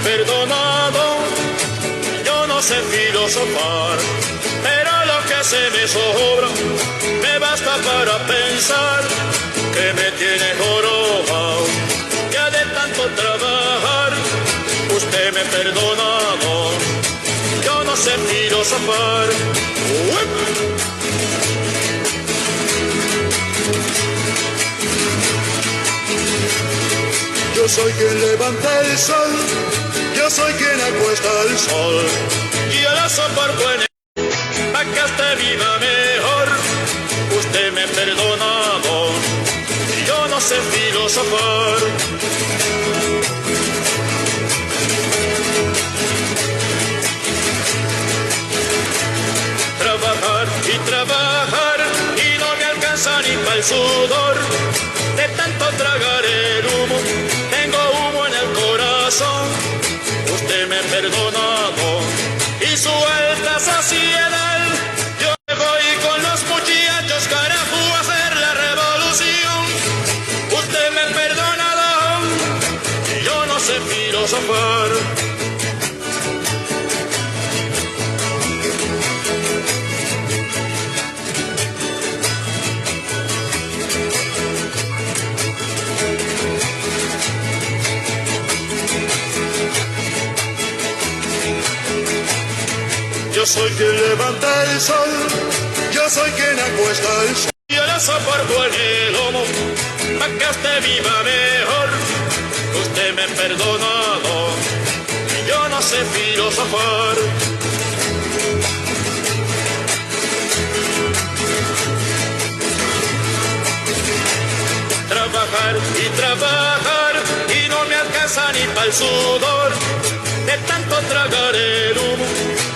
perdonado, yo no sé filosofar, pero lo que se me sobra me basta para pensar que me tiene jorobado. Ya de tanto trabajar, usted me ha perdonado, yo no sé filosofar. Yo soy quien levanta el sol, yo soy quien acuesta el sol, y yo la soporto en él, pa' que usted viva mejor. Usted me ha perdonado, y yo no sé filosofar. Trabajar y trabajar, y no me alcanza ni para el sudor. De tanto tragar el humo, tengo humo en el corazón. Usted me ha perdonado, y su alta saciedad. Yo me voy con los muchachos, carajo, a hacer la revolución. Usted me ha perdonado, y yo no sé filosofar. Yo soy quien levanta el sol, yo soy quien acuesta el sol. Yo la soporto en el lomo, pa' que usted viva mejor. Usted me ha perdonado, y yo no sé filosofar. Trabajar y trabajar, y no me alcanza ni para el sudor. De tanto tragar el humo,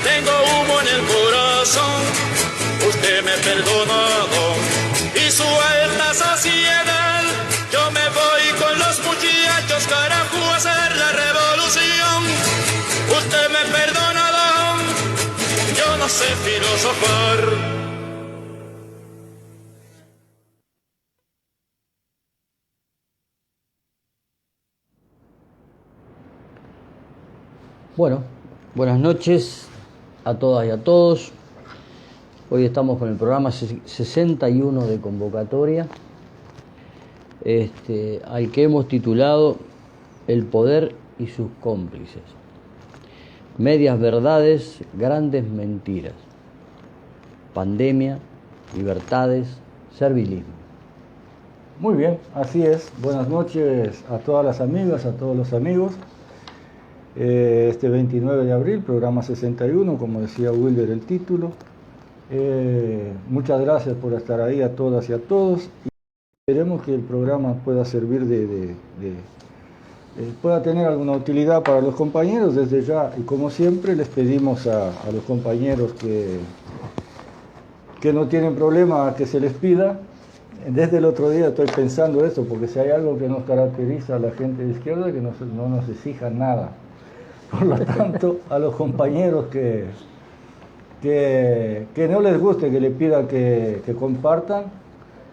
tengo humo en el corazón. Usted me ha perdonado, y su alta saciedad. Yo me voy con los muchachos, carajo, a hacer la revolución. Usted me ha perdonado, yo no sé filosofar. Bueno, buenas noches a todas y a todos. Hoy estamos con el programa 61 de convocatoria, al que hemos titulado El poder y sus cómplices. Medias verdades, grandes mentiras. Pandemia, libertades, servilismo. Muy bien, así es. Buenas noches a todas las amigas, a todos los amigos. Este 29 de abril, programa 61, como decía Wilder el título. Muchas gracias por estar ahí a todas y a todos. Y esperemos que el programa pueda servir pueda tener alguna utilidad para los compañeros desde ya. Y como siempre les pedimos a los compañeros que no tienen problema que se les pida. Desde el otro día estoy pensando esto, porque si hay algo que nos caracteriza a la gente de izquierda es que no nos exijan nada. Por lo tanto, a los compañeros que no les guste que le pidan que compartan,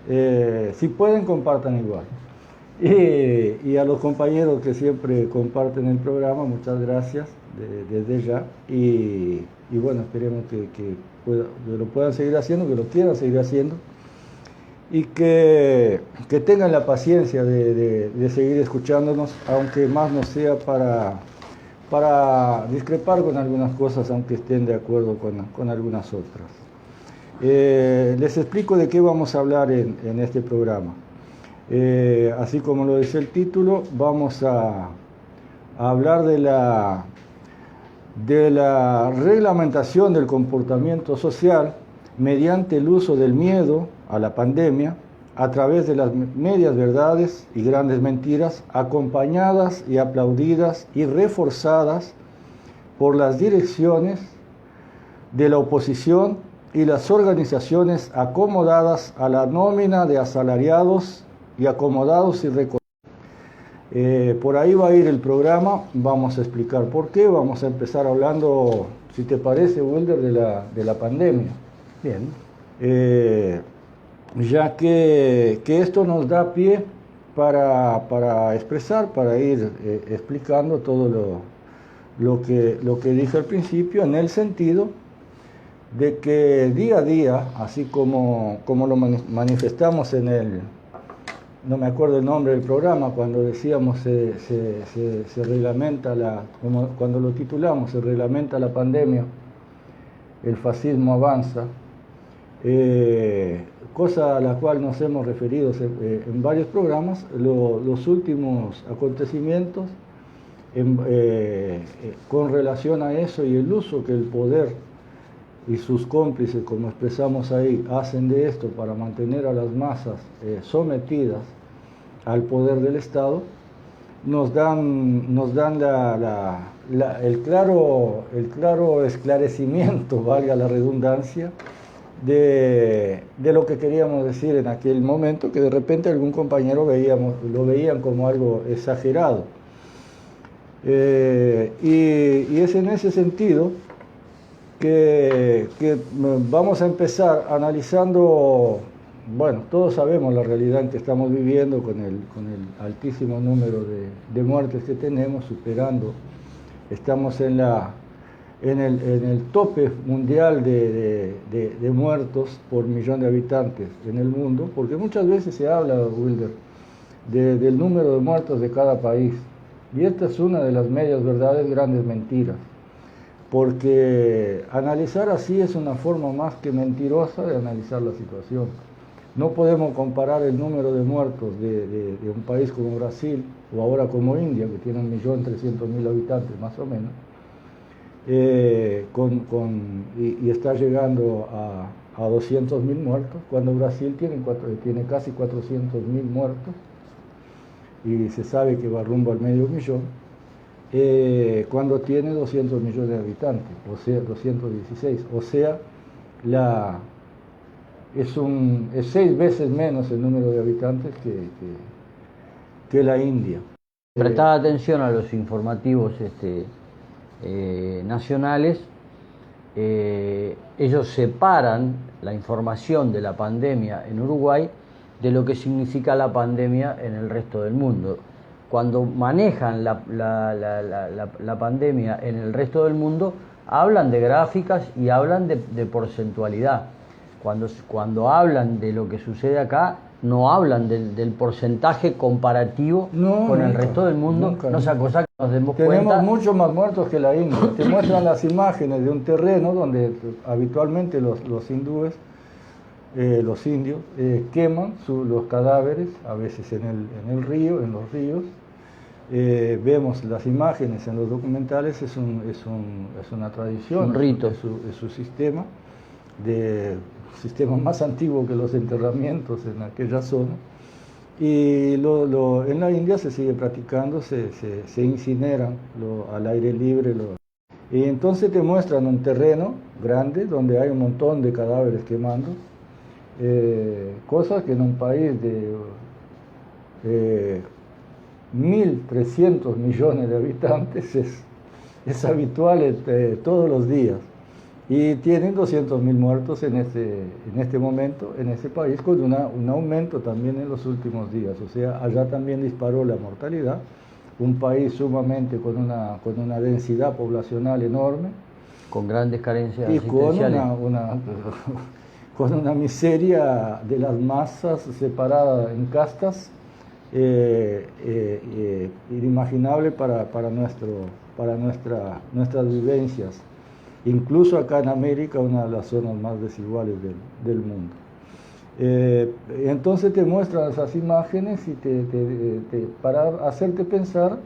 si pueden, compartan igual. Y a los compañeros que siempre comparten el programa, muchas gracias desde ya. Y bueno, esperemos que lo puedan seguir haciendo, que lo quieran seguir haciendo. Y que tengan la paciencia de seguir escuchándonos, aunque más no sea para discrepar con algunas cosas, aunque estén de acuerdo con algunas otras. Les explico de qué vamos a hablar en este programa. Así como lo dice el título, vamos a hablar de la reglamentación del comportamiento social mediante el uso del miedo a la pandemia, a través de las medias verdades y grandes mentiras, acompañadas y aplaudidas y reforzadas por las direcciones de la oposición y las organizaciones acomodadas a la nómina de asalariados y acomodados y reconocidos. Por ahí va a ir el programa, vamos a explicar por qué, vamos a empezar hablando, si te parece, Wilder, de la pandemia. Bien. Ya que esto nos da pie para expresar, para ir explicando todo lo que dije al principio, en el sentido de que día a día, así como lo manifestamos en el, no me acuerdo el nombre del programa, cuando decíamos se reglamenta cuando lo titulamos, se reglamenta la pandemia, el fascismo avanza, cosa a la cual nos hemos referido en varios programas, los últimos acontecimientos con relación a eso y el uso que el poder y sus cómplices, como expresamos ahí, hacen de esto para mantener a las masas sometidas al poder del Estado, nos dan el claro esclarecimiento, valga la redundancia, de lo que queríamos decir en aquel momento, que de repente algún compañero lo veían como algo exagerado. Y es en ese sentido que vamos a empezar analizando, bueno, todos sabemos la realidad en que estamos viviendo con el altísimo número de muertes que tenemos, estamos en el tope mundial de muertos por millón de habitantes en el mundo, porque muchas veces se habla, Wilder, del número de muertos de cada país, y esta es una de las medias verdades, grandes mentiras, porque analizar así es una forma más que mentirosa de analizar la situación. No podemos comparar el número de muertos de un país como Brasil o ahora como India, que tiene 1.300.000 habitantes más o menos, y está llegando a 200.000 muertos, cuando Brasil tiene casi 400.000 muertos y se sabe que va rumbo al 500.000, cuando tiene 200 millones de habitantes, o sea, 216, o sea, es 6 veces menos el número de habitantes que la India. Prestad atención a los informativos nacionales. Ellos separan la información de la pandemia en Uruguay de lo que significa la pandemia en el resto del mundo. Cuando manejan la pandemia en el resto del mundo, hablan de gráficas y hablan de porcentualidad. Cuando hablan de lo que sucede acá, no hablan del porcentaje comparativo con el resto del mundo. No sea cosa que nos demos cuenta. Tenemos muchos más muertos que la India. Te muestran las imágenes de un terreno donde habitualmente los hindúes, los indios, queman los cadáveres, a veces en los ríos. Vemos las imágenes en los documentales, es una tradición, un rito. Es su sistema, sistema más antiguo que los enterramientos en aquella zona. Y en la India se sigue practicando, se incineran al aire libre. Y entonces te muestran un terreno grande donde hay un montón de cadáveres quemando, cosas que en un país de 1.300 millones de habitantes es habitual todos los días. Y tienen 200.000 muertos en este momento en ese país, con un aumento también en los últimos días. O sea, allá también disparó la mortalidad. Un país sumamente con una densidad poblacional enorme, con grandes carencias y asistenciales, con una miseria de las masas separada en castas, inimaginable para nuestras vivencias. Incluso acá en América, una de las zonas más desiguales del mundo. Entonces te muestran esas imágenes y para hacerte pensar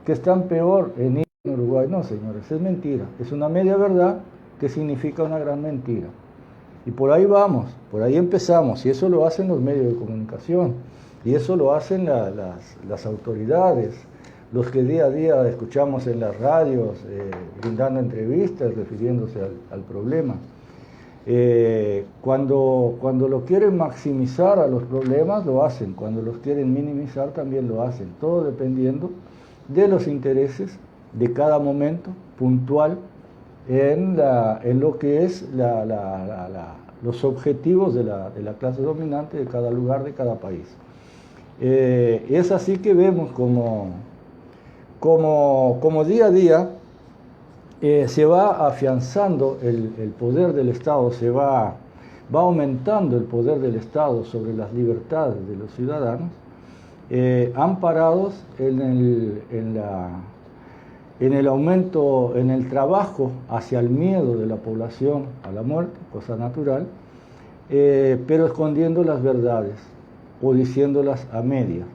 que están peor en Uruguay. No, señores, es mentira. Es una media verdad que significa una gran mentira. Y por ahí vamos, por ahí empezamos. Y eso lo hacen los medios de comunicación. Y eso lo hacen las autoridades, los que día a día escuchamos en las radios, brindando entrevistas, refiriéndose al problema. Cuando lo quieren maximizar a los problemas, lo hacen. Cuando los quieren minimizar, también lo hacen. Todo dependiendo de los intereses de cada momento puntual en lo que es los objetivos de la clase dominante de cada lugar, de cada país. Es así que vemos como día a día se va afianzando el poder del Estado, va aumentando el poder del Estado sobre las libertades de los ciudadanos, amparados en el aumento, en el trabajo hacia el miedo de la población a la muerte, cosa natural, pero escondiendo las verdades o diciéndolas a medias.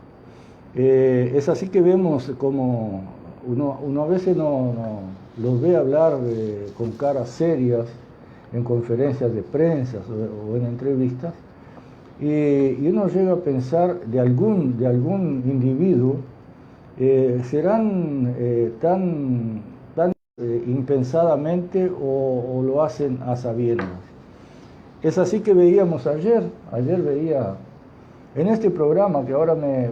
Es así que vemos como uno a veces no los ve hablar con caras serias en conferencias de prensa o en entrevistas, y uno llega a pensar de algún individuo serán tan impensadamente o lo hacen a sabiendas. Es así que veíamos ayer veía en este programa, que ahora me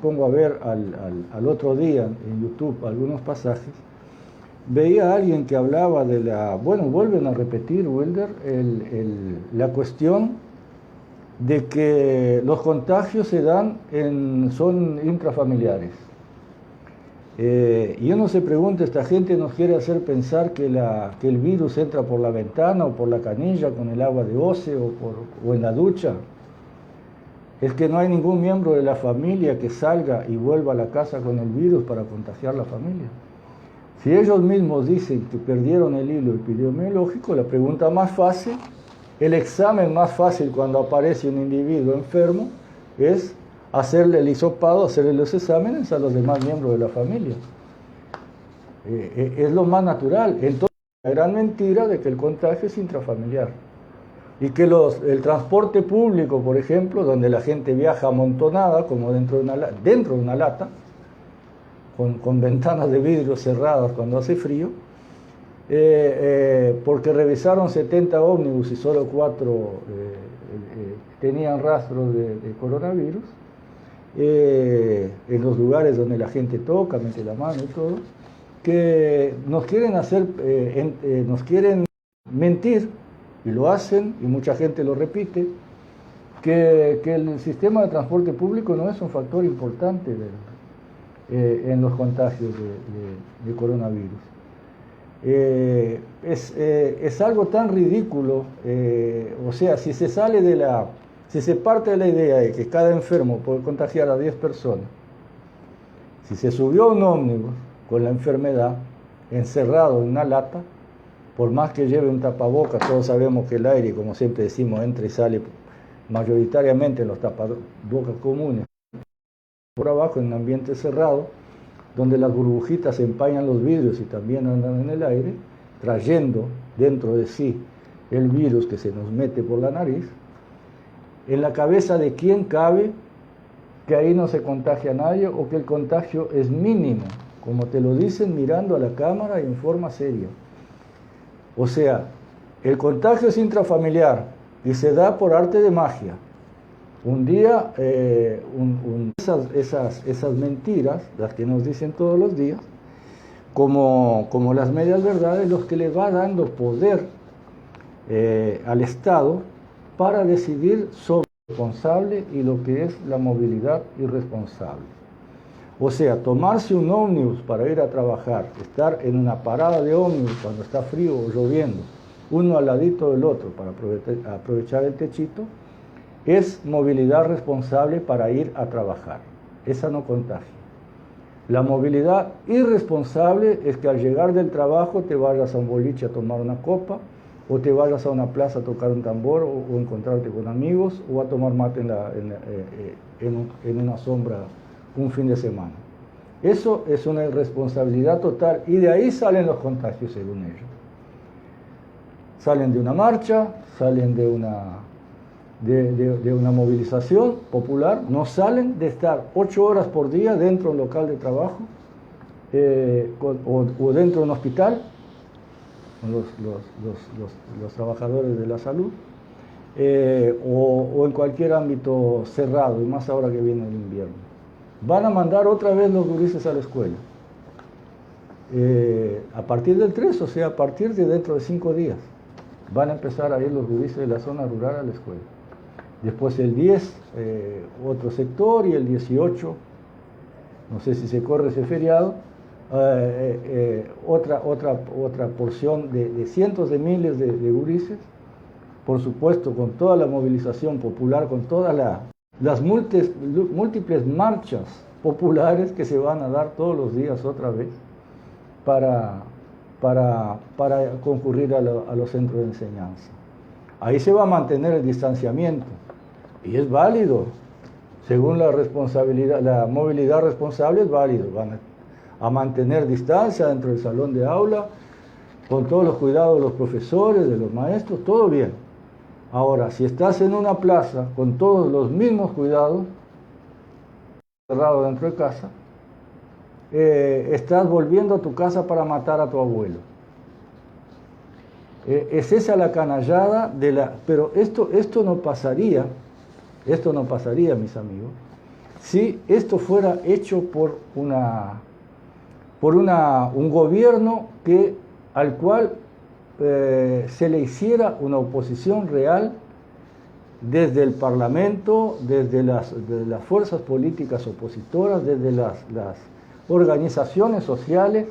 pongo a ver al otro día en YouTube algunos pasajes, veía a alguien que hablaba de vuelven a repetir, Wilder, la cuestión de que los contagios son intrafamiliares. Y uno se pregunta, esta gente nos quiere hacer pensar que el virus entra por la ventana o por la canilla con el agua de OCE o en la ducha. Es que no hay ningún miembro de la familia que salga y vuelva a la casa con el virus para contagiar a la familia. Si ellos mismos dicen que perdieron el hilo epidemiológico, la pregunta más fácil, el examen más fácil cuando aparece un individuo enfermo es hacerle el hisopado, hacerle los exámenes a los demás miembros de la familia. Es lo más natural. Entonces, la gran mentira de que el contagio es intrafamiliar. Y que el transporte público, por ejemplo, donde la gente viaja amontonada, como dentro de una lata, con ventanas de vidrio cerradas cuando hace frío, porque revisaron 70 ómnibus y solo 4 tenían rastros de coronavirus, en los lugares donde la gente toca, mete la mano y todo, que nos quieren mentir, y lo hacen, y mucha gente lo repite, que el sistema de transporte público no es un factor importante en los contagios de coronavirus. Es algo tan ridículo, o sea, si se parte de la idea de que cada enfermo puede contagiar a 10 personas, si se subió a un ómnibus con la enfermedad, encerrado en una lata, por más que lleve un tapabocas, todos sabemos que el aire, como siempre decimos, entra y sale mayoritariamente en los tapabocas comunes, por abajo en un ambiente cerrado, donde las burbujitas empañan los vidrios y también andan en el aire, trayendo dentro de sí el virus que se nos mete por la nariz. En la cabeza de quién cabe que ahí no se contagia a nadie o que el contagio es mínimo, como te lo dicen mirando a la cámara y en forma seria. O sea, el contagio es intrafamiliar y se da por arte de magia. Un día, esas mentiras, las que nos dicen todos los días, como las medias verdades, los que le va dando poder al Estado para decidir sobre lo responsable y lo que es la movilidad irresponsable. O sea, tomarse un ómnibus para ir a trabajar, estar en una parada de ómnibus cuando está frío o lloviendo, uno al ladito del otro para aprovechar el techito, es movilidad responsable para ir a trabajar. Esa no contagia. La movilidad irresponsable es que al llegar del trabajo te vayas a un boliche a tomar una copa, o te vayas a una plaza a tocar un tambor, o encontrarte con amigos, o a tomar mate en una sombra un fin de semana. Eso es una irresponsabilidad total, y de ahí salen los contagios, según ellos. Salen de una marcha, salen de una movilización popular, no salen de estar 8 horas por día dentro de un local de trabajo o dentro de un hospital, los trabajadores de la salud, o en cualquier ámbito cerrado, y más ahora que viene el invierno. Van a mandar otra vez los gurises a la escuela. A partir del 3, o sea, a partir de dentro de 5 días, van a empezar a ir los gurises de la zona rural a la escuela. Después el 10, otro sector, y el 18, no sé si se corre ese feriado, otra porción de cientos de miles de gurises, por supuesto con toda la movilización popular, con todas las múltiples marchas populares que se van a dar todos los días otra vez para concurrir a los centros de enseñanza. Ahí se va a mantener el distanciamiento y es válido, según la movilidad responsable es válido. Van a mantener distancia dentro del salón de aula, con todos los cuidados de los profesores, de los maestros, todo bien. Ahora, si estás en una plaza con todos los mismos cuidados, cerrado dentro de casa, estás volviendo a tu casa para matar a tu abuelo. Es esa la canallada pero esto no pasaría, mis amigos, si esto fuera hecho por un gobierno al cual se le hiciera una oposición real desde el Parlamento, desde las fuerzas políticas opositoras, desde las organizaciones sociales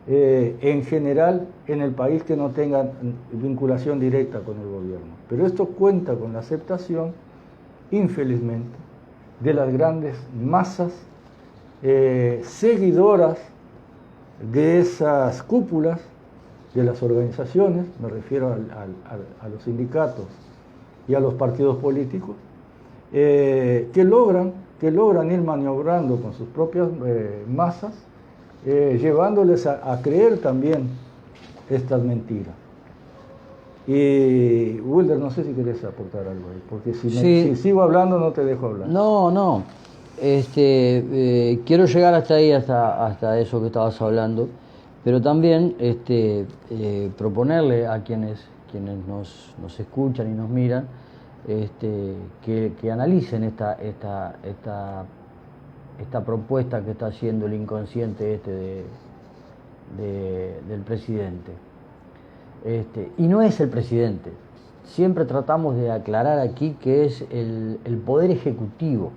en general en el país, que no tengan vinculación directa con el gobierno. Pero esto cuenta con la aceptación, infelizmente, de las grandes masas seguidoras de esas cúpulas de las organizaciones, me refiero a los sindicatos y a los partidos políticos, que logran ir maniobrando con sus propias masas, llevándoles a creer también estas mentiras. Y Wilder, no sé si querés aportar algo ahí, porque si sigo hablando no te dejo hablar. No. Quiero llegar hasta ahí, hasta eso que estabas hablando, pero también proponerle a quienes nos escuchan y nos miran, que analicen esta propuesta que está haciendo el inconsciente del presidente. Y no es el presidente. Siempre tratamos de aclarar aquí que es el Poder Ejecutivo.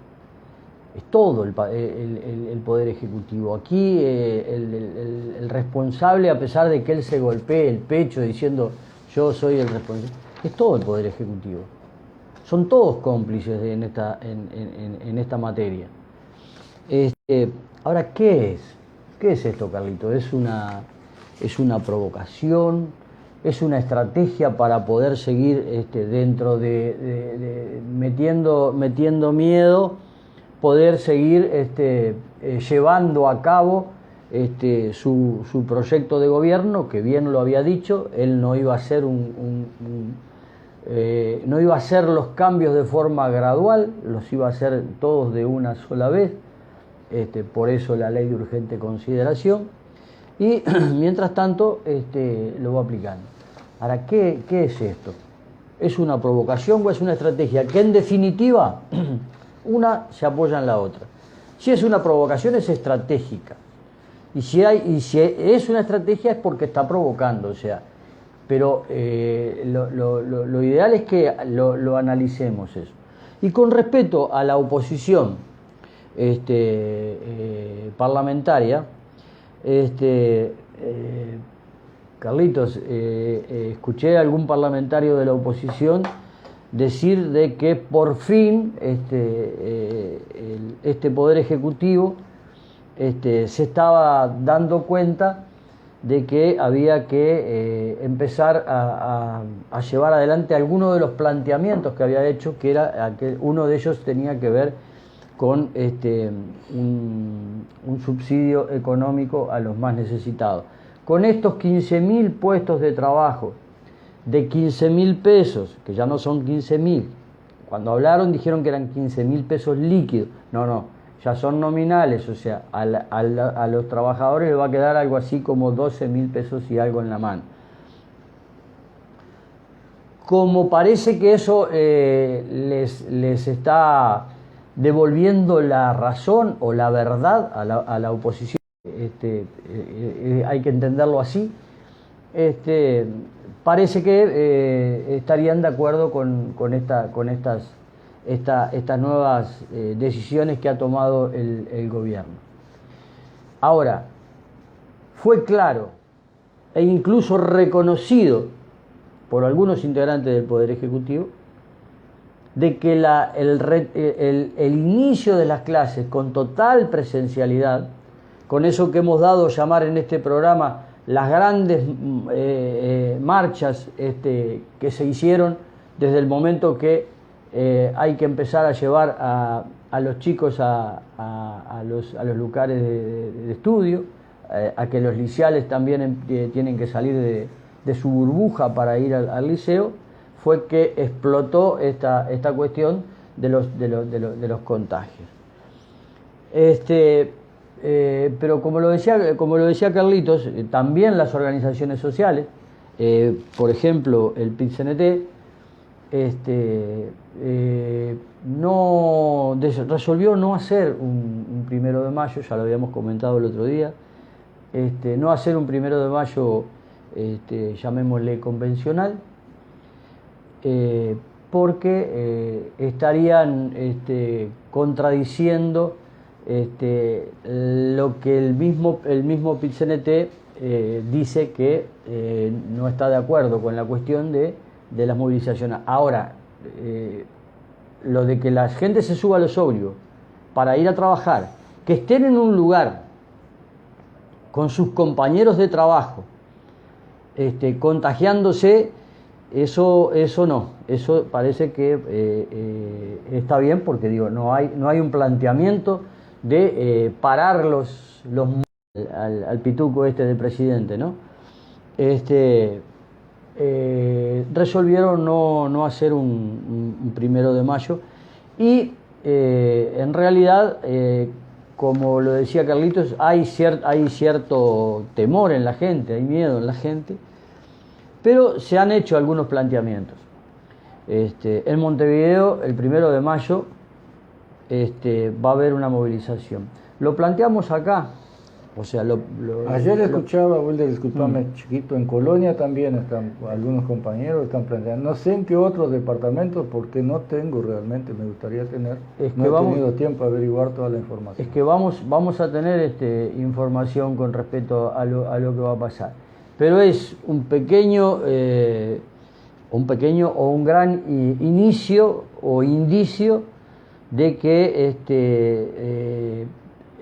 Es todo el Poder Ejecutivo. Aquí el responsable, a pesar de que él se golpee el pecho diciendo yo soy el responsable, es todo el Poder Ejecutivo. Son todos cómplices en esta materia. Ahora, ¿qué es? ¿Qué es esto, Carlito? ¿Es una provocación? ¿Es una estrategia para poder seguir dentro metiendo miedo, poder seguir llevando a cabo su proyecto de gobierno, que bien lo había dicho, él no iba a hacer no iba a hacer los cambios de forma gradual, los iba a hacer todos de una sola vez, por eso la ley de urgente consideración, y mientras tanto lo va aplicando. Ahora, ¿qué es esto? ¿Es una provocación o es una estrategia que en definitiva una se apoya en la otra? Si es una provocación, es estratégica, y si es una estrategia es porque está provocando, o sea, pero lo ideal es que lo analicemos eso. Y con respecto a la oposición parlamentaria, Carlitos, escuché a algún parlamentario de la oposición decir de que por fin este Poder Ejecutivo se estaba dando cuenta de que había que empezar a llevar adelante algunos de los planteamientos que había hecho, que era uno de ellos tenía que ver con un subsidio económico a los más necesitados. Con estos 15.000 puestos de trabajo de 15.000 pesos, que ya no son 15.000, cuando hablaron dijeron que eran 15.000 pesos líquidos, no, ya son nominales, o sea, a los trabajadores les va a quedar algo así como 12.000 pesos y algo en la mano. Como parece que eso les está devolviendo la razón o la verdad a la oposición, hay que entenderlo así, parece que estarían de acuerdo con estas nuevas decisiones que ha tomado el gobierno. Ahora, fue claro e incluso reconocido por algunos integrantes del Poder Ejecutivo, de que el inicio de las clases con total presencialidad, con eso que hemos dado a llamar en este programa las grandes marchas que se hicieron desde el momento que hay que empezar a llevar a los chicos a los lugares de estudio, a que los liceales también tienen que salir de su burbuja para ir al liceo, fue que explotó esta cuestión de los contagios. Pero como lo decía Carlitos, también las organizaciones sociales, por ejemplo el PIT-CNT, resolvió no hacer un 1 de mayo, ya lo habíamos comentado el otro día, no hacer un 1 de mayo, llamémosle convencional, porque estarían contradiciendo lo que el mismo PIT-CNT dice que no está de acuerdo con la cuestión de las movilizaciones. Ahora, lo de que la gente se suba a los ómnibus para ir a trabajar, que estén en un lugar con sus compañeros de trabajo, contagiándose, eso no, eso parece que está bien, porque digo, no hay un planteamiento de parar al pituco del presidente, ¿no? Resolvieron no hacer un 1 de mayo y en realidad, como lo decía Carlitos, hay cierto temor en la gente, hay miedo en la gente, pero se han hecho algunos planteamientos. En Montevideo, el 1 de mayo, va a haber una movilización. Lo planteamos acá. O sea, ayer escuchaba, Wilder, disculpame, chiquito, en Colonia también están, algunos compañeros están planteando, no sé en qué otros departamentos, porque no tengo realmente, me gustaría tener, no he tenido tiempo de averiguar toda la información. Es que vamos a tener información con respecto a lo que va a pasar. Pero es un pequeño o un gran inicio o indicio de que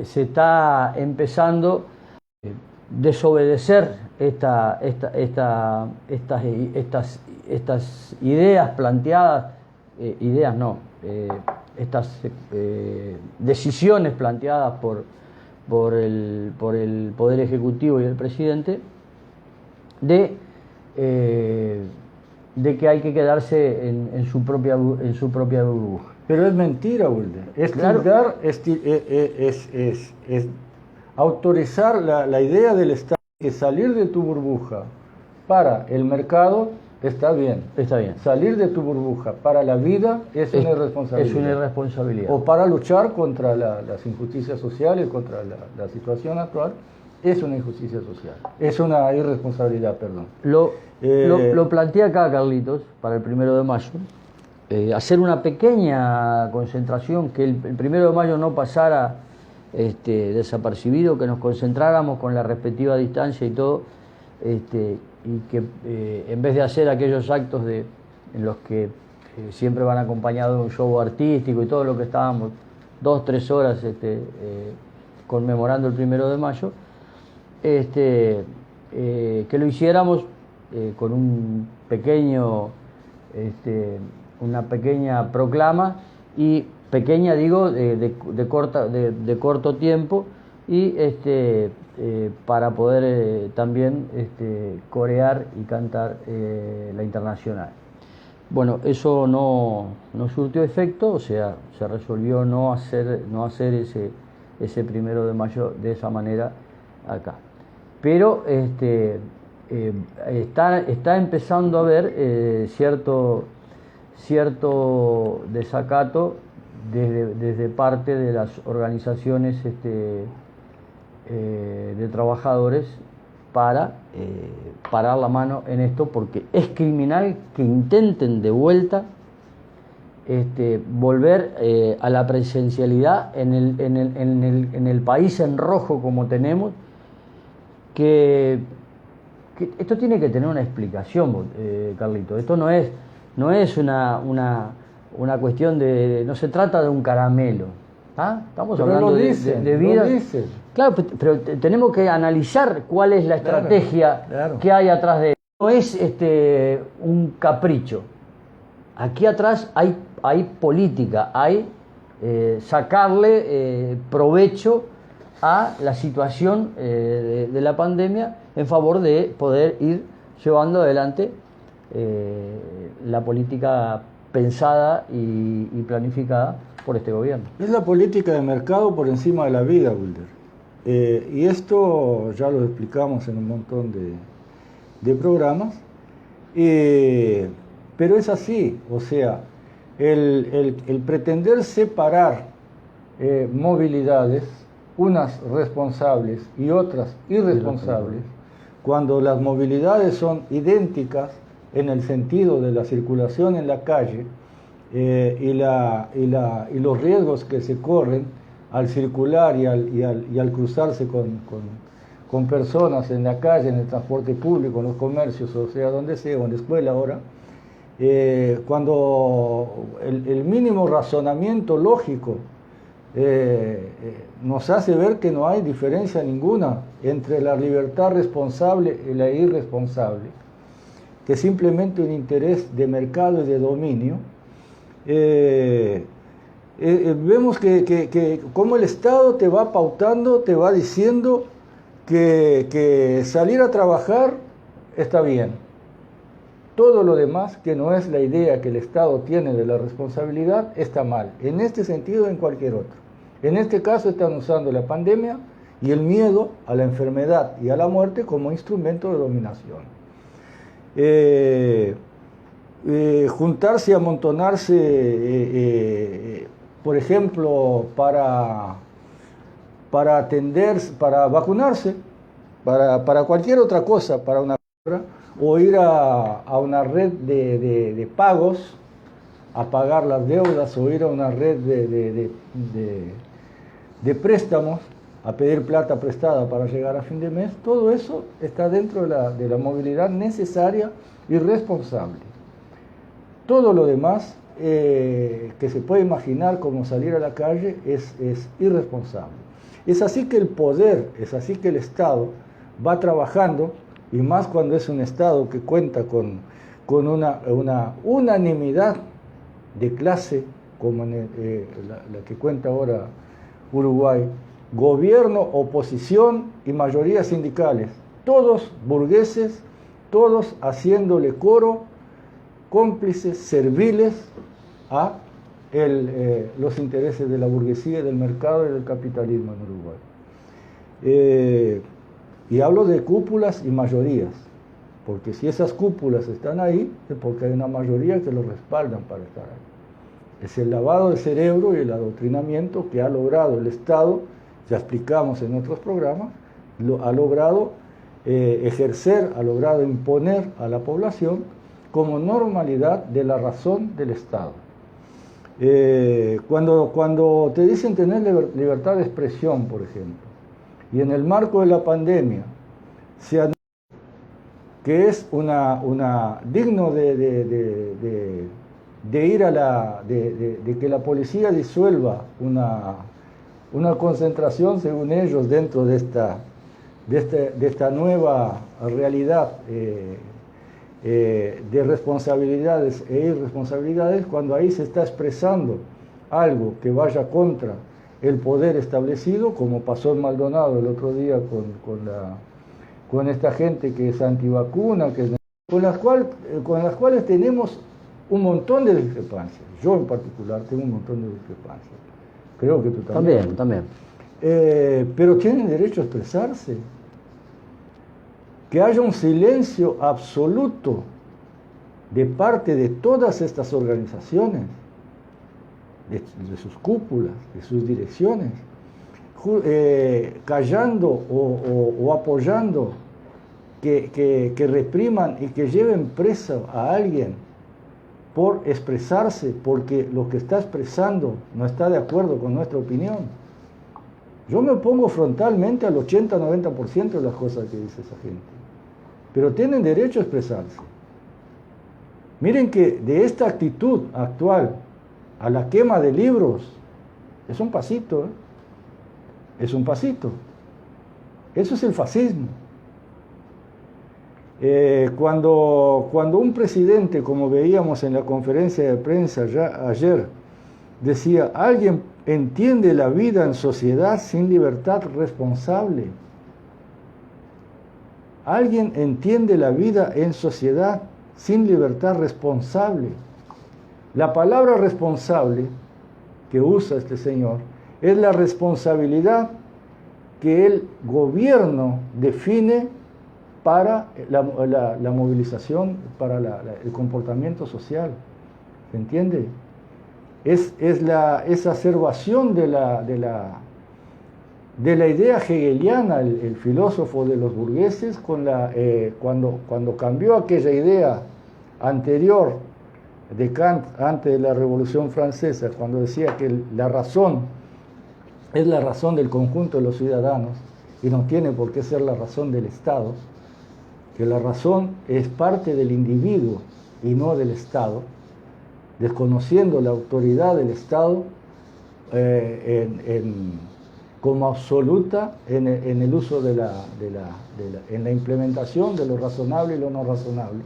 se está empezando a desobedecer estas ideas planteadas, estas decisiones planteadas por el Poder Ejecutivo y el presidente, de que hay que quedarse en su propia burbuja. Pero es mentira, Wilder. Es autorizar la idea del Estado que salir de tu burbuja para el mercado está bien. Está bien. Salir de tu burbuja para la vida es una irresponsabilidad. Es una irresponsabilidad. O para luchar contra las injusticias sociales, contra la situación actual, es una injusticia social. Es una irresponsabilidad, perdón. Lo plantea acá Carlitos para el 1 de mayo. Hacer una pequeña concentración, que el 1 de mayo no pasara desapercibido, que nos concentráramos con la respectiva distancia y todo, y que en vez de hacer aquellos actos en los que siempre van acompañados de un show artístico y todo lo que estábamos 2-3 horas conmemorando el 1 de mayo, que lo hiciéramos con un pequeño una pequeña proclama, y pequeña digo de corto tiempo, y para poder también corear y cantar la Internacional. Bueno, eso no surtió efecto, o sea, se resolvió no hacer ese 1 de mayo de esa manera acá. Pero está empezando a haber cierto desacato desde parte de las organizaciones de trabajadores para parar la mano en esto, porque es criminal que intenten de vuelta volver a la presencialidad en el país en rojo como tenemos, que esto tiene que tener una explicación, Carlito. Esto no es una cuestión de... No se trata de un caramelo. ¿Ah? Estamos hablando de vida. Claro, pero tenemos que analizar cuál es la estrategia que hay atrás de esto. No es un capricho. Aquí atrás hay política, hay sacarle provecho a la situación de la pandemia en favor de poder ir llevando adelante la política pensada y planificada por este gobierno. Es la política de mercado por encima de la vida, Wilder. Y esto ya lo explicamos en un montón de programas, pero es así, o sea, el pretender separar movilidades, unas responsables y otras irresponsables, cuando las movilidades son idénticas en el sentido de la circulación en la calle y los riesgos que se corren al circular y al cruzarse con personas en la calle, en el transporte público, en los comercios, o sea, donde sea, o en la escuela ahora, cuando el mínimo razonamiento lógico nos hace ver que no hay diferencia ninguna entre la libertad responsable y la irresponsable, que es simplemente un interés de mercado y de dominio. Vemos que como el Estado te va pautando, te va diciendo que salir a trabajar está bien. Todo lo demás, que no es la idea que el Estado tiene de la responsabilidad, está mal. En este sentido, en cualquier otro. En este caso están usando la pandemia y el miedo a la enfermedad y a la muerte como instrumento de dominación. Juntarse y amontonarse, por ejemplo, para vacunarse, para cualquier otra cosa, para una o ir a una red de pagos, a pagar las deudas, o ir a una red de préstamos, a pedir plata prestada para llegar a fin de mes, todo eso está dentro de la movilidad necesaria y responsable. Todo lo demás que se puede imaginar como salir a la calle es irresponsable. Es así que el poder, es así que el Estado va trabajando, y más cuando es un Estado que cuenta con una unanimidad de clase, como la que cuenta ahora Uruguay, gobierno, oposición y mayorías sindicales, todos burgueses, todos haciéndole coro, cómplices, serviles a los intereses de la burguesía, del mercado y del capitalismo en Uruguay. Y hablo de cúpulas y mayorías, porque si esas cúpulas están ahí, es porque hay una mayoría que los respaldan para estar ahí. Es el lavado de cerebro y el adoctrinamiento que ha logrado el Estado, ya explicamos en otros programas, ha logrado ejercer, ha logrado imponer a la población como normalidad de la razón del Estado. Cuando te dicen tener libertad de expresión, por ejemplo, y en el marco de la pandemia se anuncia que es digno de ir de que la policía disuelva una concentración, según ellos, dentro de esta nueva realidad de responsabilidades e irresponsabilidades, cuando ahí se está expresando algo que vaya contra el poder establecido, como pasó en Maldonado el otro día con esta gente que es antivacuna, con las cuales tenemos un montón de discrepancias. Yo en particular tengo un montón de discrepancias. Creo que tú también. También. Pero tienen derecho a expresarse. Que haya un silencio absoluto de parte de todas estas organizaciones, de sus cúpulas, de sus direcciones, callando o apoyando que repriman y que lleven preso a alguien por expresarse, porque lo que está expresando no está de acuerdo con nuestra opinión. Yo me opongo frontalmente al 80-90% de las cosas que dice esa gente. Pero tienen derecho a expresarse. Miren que de esta actitud actual a la quema de libros, es un pasito, es un pasito. Eso es el fascismo. Cuando un presidente, como veíamos en la conferencia de prensa ya ayer, decía, ¿alguien entiende la vida en sociedad sin libertad responsable? ¿Alguien entiende la vida en sociedad sin libertad responsable? La palabra responsable que usa este señor es la responsabilidad que el gobierno define para la movilización, para el comportamiento social. ¿Se entiende? Es exacerbación de la idea hegeliana, el filósofo de los burgueses, cuando cambió aquella idea anterior de Kant, antes de la Revolución Francesa, cuando decía que la razón es la razón del conjunto de los ciudadanos y no tiene por qué ser la razón del Estado, que la razón es parte del individuo y no del Estado, desconociendo la autoridad del Estado como absoluta en el uso en la implementación de lo razonable y lo no razonable.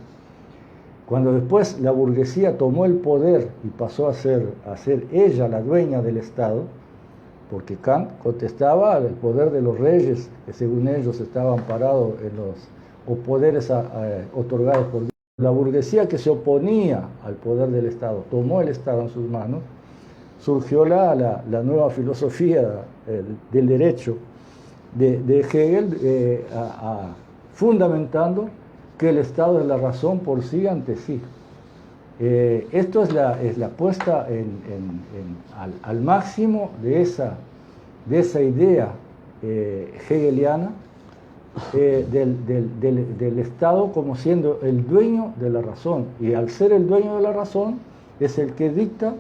Cuando después la burguesía tomó el poder y pasó a ser ella la dueña del Estado, porque Kant contestaba al poder de los reyes, que según ellos estaban parados en los poderes otorgados por Dios. La burguesía que se oponía al poder del Estado tomó el Estado en sus manos, surgió la nueva filosofía del derecho de Hegel, fundamentando que el Estado es la razón por sí ante sí. Esto es la puesta al máximo de esa idea hegeliana del Estado como siendo el dueño de la razón, y al ser el dueño de la razón es el que dicta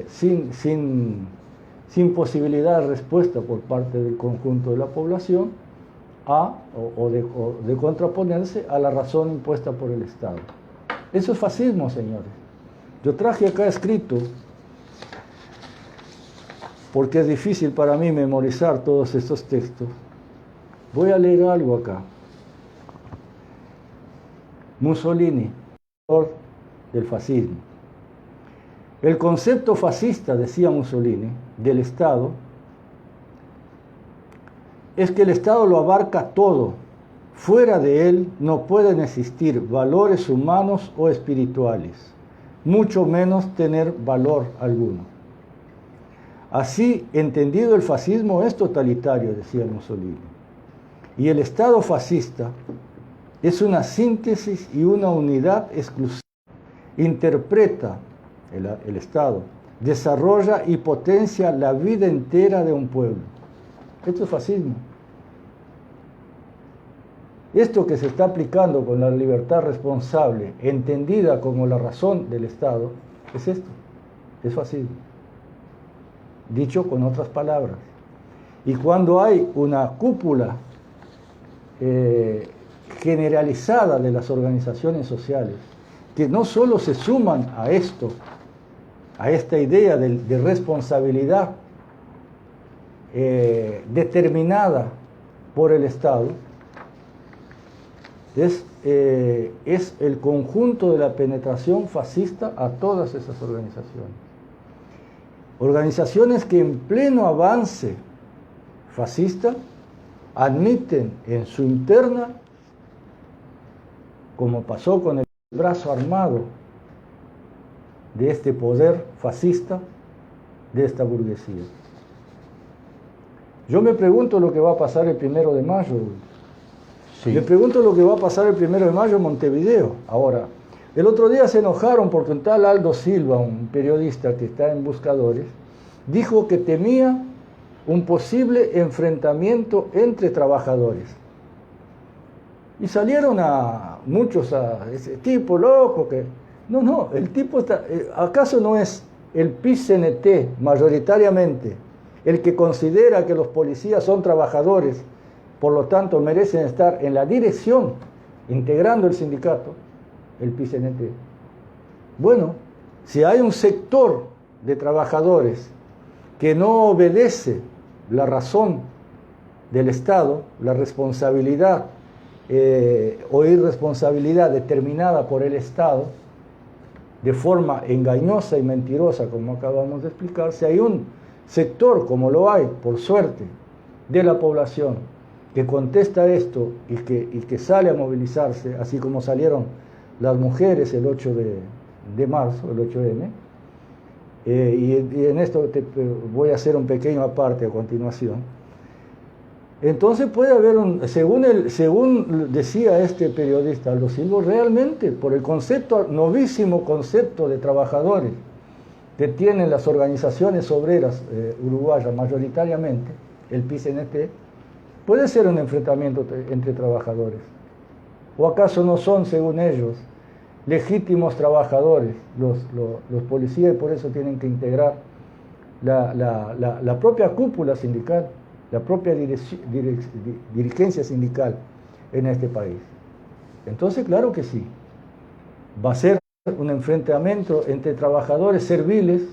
sin posibilidad de respuesta por parte del conjunto de la población o de contraponerse a la razón impuesta por el Estado. Eso es fascismo, señores. Yo traje acá escrito, porque es difícil para mí memorizar todos estos textos. Voy a leer algo acá. Mussolini, del fascismo. El concepto fascista, decía Mussolini, del Estado, es que el Estado lo abarca todo. Fuera de él no pueden existir valores humanos o espirituales, mucho menos tener valor alguno. Así, entendido el fascismo es totalitario, decía Mussolini. Y el Estado fascista es una síntesis y una unidad exclusiva. Interpreta el Estado, desarrolla y potencia la vida entera de un pueblo. Esto es fascismo. Esto que se está aplicando con la libertad responsable, entendida como la razón del Estado, es esto, es fascismo. Dicho con otras palabras. Y cuando hay una cúpula generalizada de las organizaciones sociales, que no solo se suman a esto, a esta idea de responsabilidad determinada por el Estado, es el conjunto de la penetración fascista a todas esas organizaciones. Organizaciones que en pleno avance fascista admiten en su interna, como pasó con el brazo armado de este poder fascista, de esta burguesía. Yo me pregunto lo que va a pasar el 1 de mayo. Sí. Me pregunto lo que va a pasar el 1 de mayo en Montevideo. Ahora, el otro día se enojaron porque un tal Aldo Silva, un periodista que está en Buscadores, dijo que temía un posible enfrentamiento entre trabajadores. Y salieron muchos a ese tipo loco que... No, el tipo está... ¿Acaso no es el PIT-CNT mayoritariamente el que considera que los policías son trabajadores, por lo tanto merecen estar en la dirección, integrando el sindicato, el PCNT. Bueno, si hay un sector de trabajadores que no obedece la razón del Estado, la responsabilidad o irresponsabilidad determinada por el Estado, de forma engañosa y mentirosa, como acabamos de explicar, si hay un sector, como lo hay, por suerte, de la población que contesta esto y que sale a movilizarse, así como salieron las mujeres el 8 de marzo, el 8M, y en esto voy a hacer un pequeño aparte a continuación. Entonces puede haber, según decía este periodista Aldo Silva, realmente por el novísimo concepto de trabajadores que tienen las organizaciones obreras uruguayas mayoritariamente, el PCNT, puede ser un enfrentamiento entre trabajadores. ¿O acaso no son, según ellos, legítimos trabajadores los policías, y por eso tienen que integrar la propia cúpula sindical, la propia dirigencia sindical en este país? Entonces, claro que sí, va a ser un enfrentamiento entre trabajadores serviles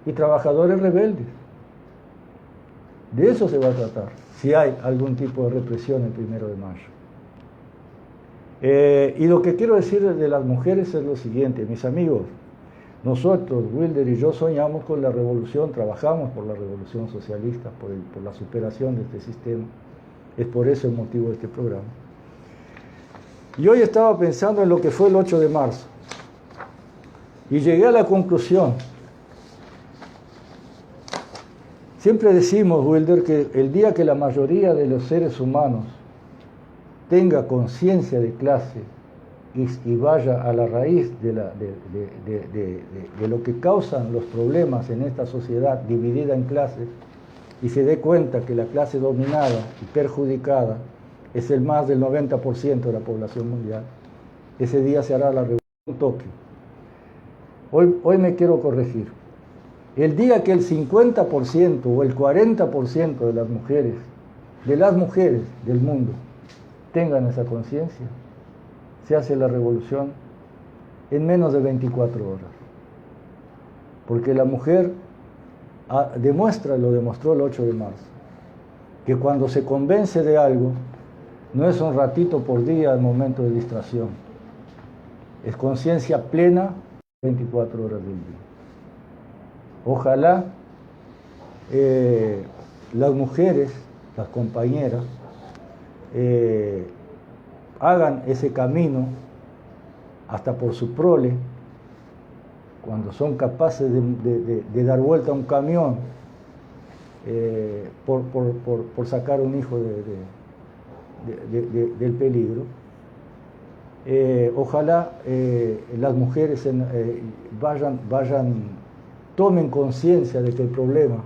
y trabajadores rebeldes. De eso se va a tratar, si hay algún tipo de represión el 1 de mayo. Y lo que quiero decir de las mujeres es lo siguiente, mis amigos. Nosotros, Wilder y yo, soñamos con la revolución, trabajamos por la revolución socialista, por la superación de este sistema. Es por eso el motivo de este programa. Y hoy estaba pensando en lo que fue el 8 de marzo. Y llegué a la conclusión. Siempre decimos, Wilder, que el día que la mayoría de los seres humanos tenga conciencia de clase y vaya a la raíz de lo que causan los problemas en esta sociedad dividida en clases, y se dé cuenta que la clase dominada y perjudicada es el más del 90% de la población mundial, ese día se hará la revolución en Tokio. Hoy me quiero corregir. El día que el 50% o el 40% de las mujeres del mundo tengan esa conciencia, se hace la revolución en menos de 24 horas. Porque la mujer lo demostró el 8 de marzo, que cuando se convence de algo, no es un ratito por día el momento de distracción, es conciencia plena 24 horas del día. Ojalá las mujeres, las compañeras, hagan ese camino hasta por su prole, cuando son capaces de dar vuelta a un camión por sacar un hijo del peligro. Ojalá las mujeres tomen conciencia de que el problema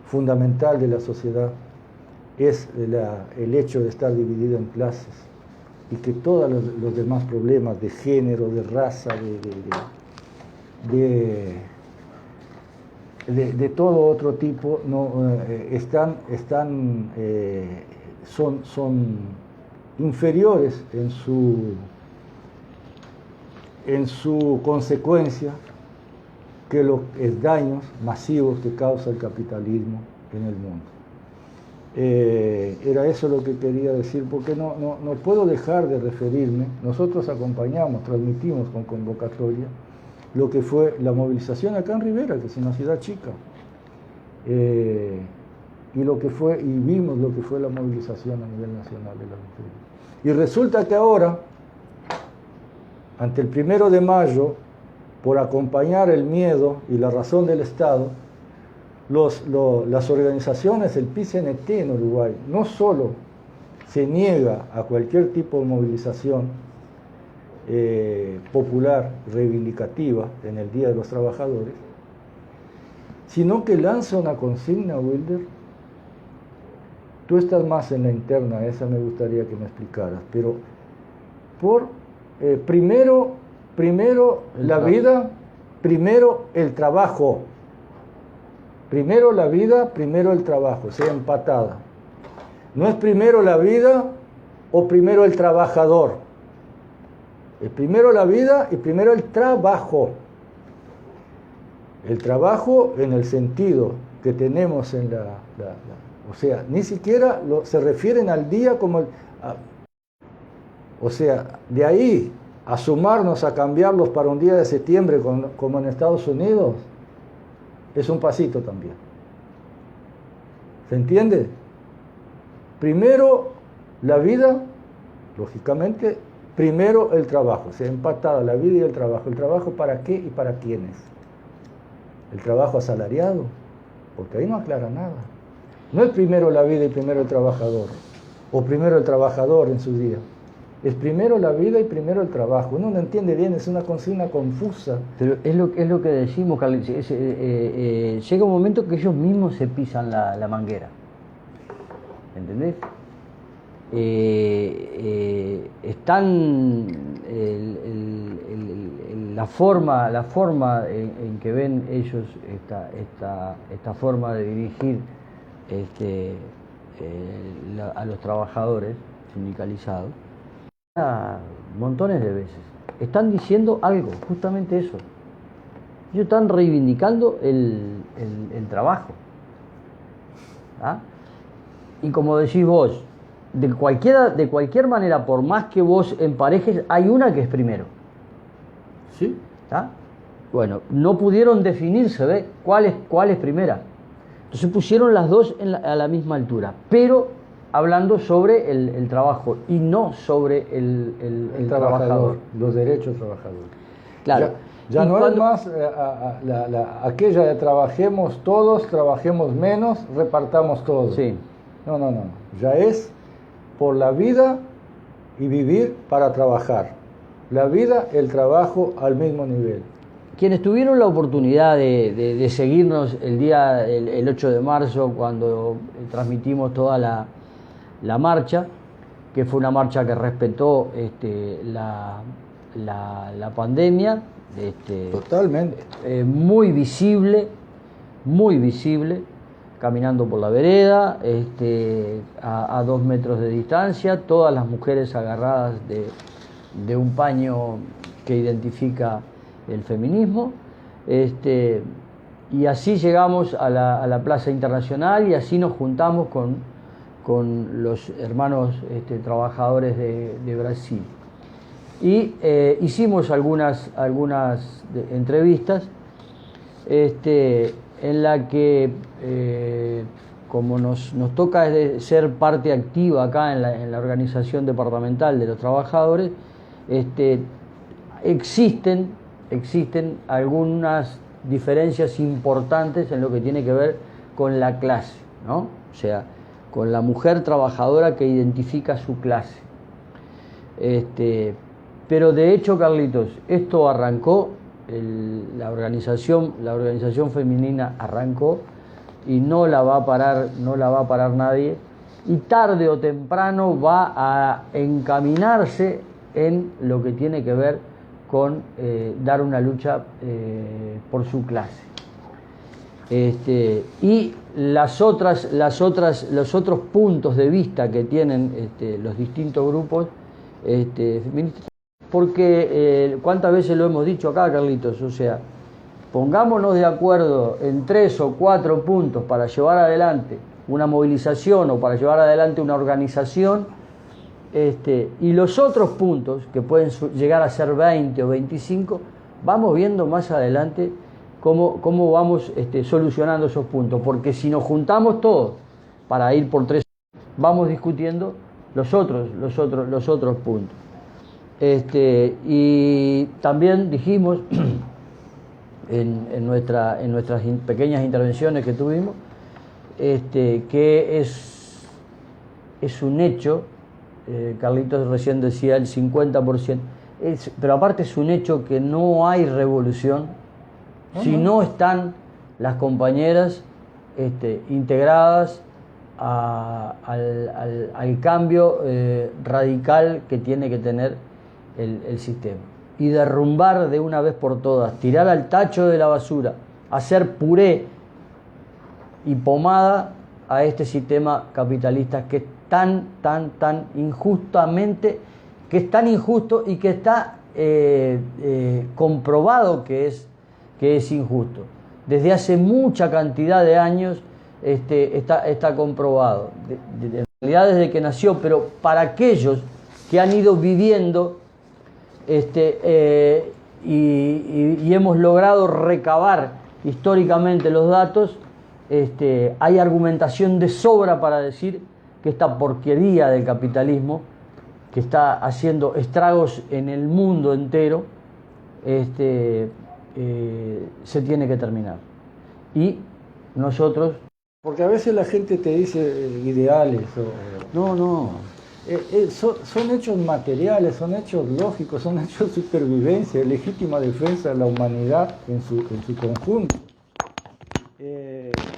fundamental de la sociedad es el hecho de estar dividida en clases, y que todos los demás problemas de género, de raza, de todo otro tipo son inferiores en su consecuencia que los daños masivos que causa el capitalismo en el mundo. Era eso lo que quería decir, porque no puedo dejar de referirme. Nosotros acompañamos, transmitimos con convocatoria lo que fue la movilización acá en Rivera, que es una ciudad chica, y vimos lo que fue la movilización a nivel nacional de las mujeres. Y resulta que ahora, ante el 1 de mayo, por acompañar el miedo y la razón del Estado, las organizaciones, el PCNT en Uruguay, no solo se niega a cualquier tipo de movilización popular, reivindicativa en el Día de los Trabajadores, sino que lanza una consigna, Wilder. Tú estás más en la interna, esa me gustaría que me explicaras, pero primero la vida, primero el trabajo. Primero la vida, primero el trabajo, o sea, empatada. No es primero la vida o primero el trabajador. Es primero la vida y primero el trabajo. El trabajo en el sentido que tenemos en o sea, ni siquiera se refieren al día como... o sea, de ahí a sumarnos a cambiarlos para un día de septiembre como en Estados Unidos, es un pasito también. ¿Se entiende? Primero la vida, lógicamente, primero el trabajo, o sea, empatada la vida y el trabajo. ¿El trabajo para qué y para quiénes? El trabajo asalariado, porque ahí no aclara nada. No es primero la vida y primero el trabajador, o primero el trabajador en su día. Es primero la vida y primero el trabajo. Uno no entiende bien, es una consigna confusa. Pero es lo que decimos, Carlitos. Llega un momento que ellos mismos se pisan la manguera. ¿Entendés? Están la forma en que ven ellos esta forma de dirigir a los trabajadores sindicalizados montones de veces. Están diciendo algo, justamente eso. Ellos están reivindicando el trabajo. ¿Ah? Y como decís vos, de cualquier manera, por más que vos emparejes, hay una que es primero. ¿Sí? ¿Ah? Bueno, no pudieron definirse, ¿ves? ¿Cuál es primera? Entonces pusieron las dos a la misma altura, pero hablando sobre el trabajo y no sobre el trabajador. Los derechos trabajadores. Claro. Ya no es más aquella de trabajemos todos, trabajemos menos, repartamos todos. Sí. No. Ya es por la vida y vivir para trabajar. La vida, el trabajo al mismo nivel. Quienes tuvieron la oportunidad de seguirnos el 8 de marzo, cuando transmitimos toda la marcha, que fue una marcha que respetó la pandemia, totalmente, muy visible, caminando por la vereda, a 2 metros de distancia, todas las mujeres agarradas de un paño que identifica el feminismo, y así llegamos a la Plaza Internacional y así nos juntamos con los hermanos trabajadores de Brasil. Y hicimos algunas entrevistas en la que, como nos toca ser parte activa acá en la organización departamental de los trabajadores, existen algunas diferencias importantes en lo que tiene que ver con la clase, ¿no? O sea, con la mujer trabajadora que identifica su clase. Pero de hecho, Carlitos, esto arrancó, la organización femenina arrancó y no la va a parar nadie, y tarde o temprano va a encaminarse en lo que tiene que ver con dar una lucha por su clase. Y los otros puntos de vista que tienen los distintos grupos feministas, porque cuántas veces lo hemos dicho acá, Carlitos, o sea, pongámonos de acuerdo en 3 o 4 puntos para llevar adelante una movilización o para llevar adelante una organización, y los otros puntos, que pueden llegar a ser 20 o 25, vamos viendo más adelante cómo vamos solucionando esos puntos, porque si nos juntamos todos para ir por 3, vamos discutiendo los otros puntos. Y también dijimos en nuestras pequeñas intervenciones que tuvimos, que es un hecho, Carlitos recién decía el 50%, pero aparte es un hecho que no hay revolución si no están las compañeras integradas al cambio radical que tiene que tener el sistema, y derrumbar de una vez por todas, tirar al tacho de la basura, hacer puré y pomada a este sistema capitalista que es tan injustamente, que es tan injusto y que está comprobado que es injusto. Desde hace mucha cantidad de años está comprobado, en realidad desde que nació, pero para aquellos que han ido viviendo y hemos logrado recabar históricamente los datos, hay argumentación de sobra para decir que esta porquería del capitalismo, que está haciendo estragos en el mundo entero, se tiene que terminar. Y nosotros... Porque a veces la gente te dice ideales. No. Son hechos materiales, son hechos lógicos, son hechos de supervivencia, legítima defensa de la humanidad en su conjunto.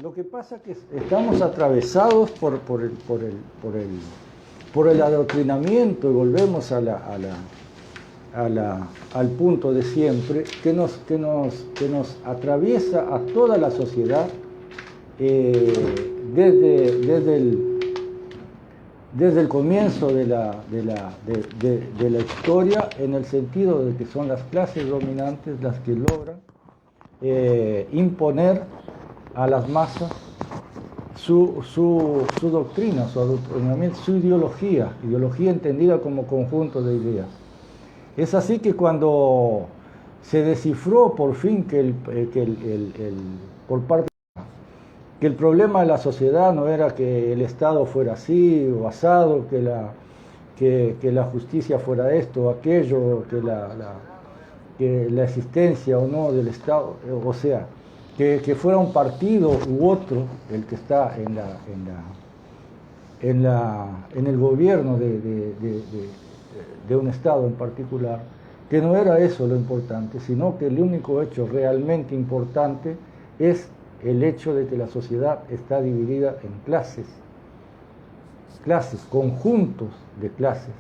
Lo que pasa es que estamos atravesados por el adoctrinamiento, y volvemos al punto de siempre, que nos atraviesa a toda la sociedad desde el comienzo de la historia, en el sentido de que son las clases dominantes las que logran imponer a las masas su doctrina, su adoctrinamiento, su ideología entendida como conjunto de ideas. Es así que cuando se descifró por fin que el problema de la sociedad no era que el Estado fuera así o asado, que la justicia fuera esto o aquello, que la existencia o no del Estado, o sea, que fuera un partido u otro el que está en el gobierno de un Estado en particular, que no era eso lo importante, sino que el único hecho realmente importante es el hecho de que la sociedad está dividida en clases, conjuntos de clases.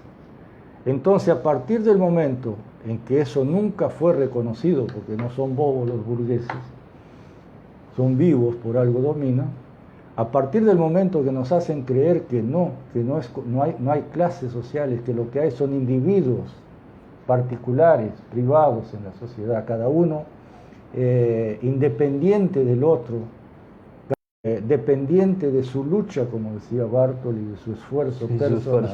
Entonces, a partir del momento en que eso nunca fue reconocido, porque no son bobos los burgueses, son vivos, por algo dominan, a partir del momento que nos hacen creer que no hay clases sociales, que lo que hay son individuos particulares, privados en la sociedad, cada uno independiente del otro, dependiente de su lucha, como decía Bartoli, de su esfuerzo personal.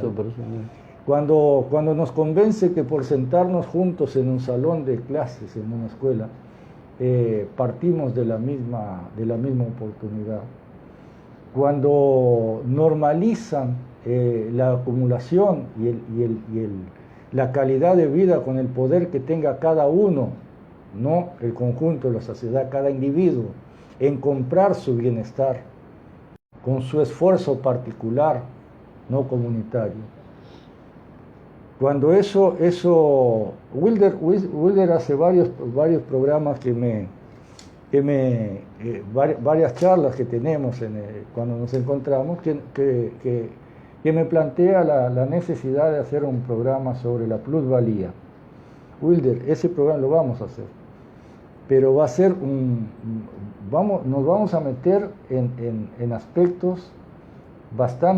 Cuando nos convence que por sentarnos juntos en un salón de clases, en una escuela, partimos de la misma oportunidad, cuando normalizan la acumulación y la calidad de vida con el poder que tenga cada uno, no el conjunto de la sociedad, cada individuo, en comprar su bienestar con su esfuerzo particular, no comunitario. Cuando Wilder hace varios programas varias charlas que tenemos cuando nos encontramos, que me plantea la necesidad de hacer un programa sobre la plusvalía. Wilder, ese programa lo vamos a hacer, pero va a ser nos vamos a meter en aspectos bastante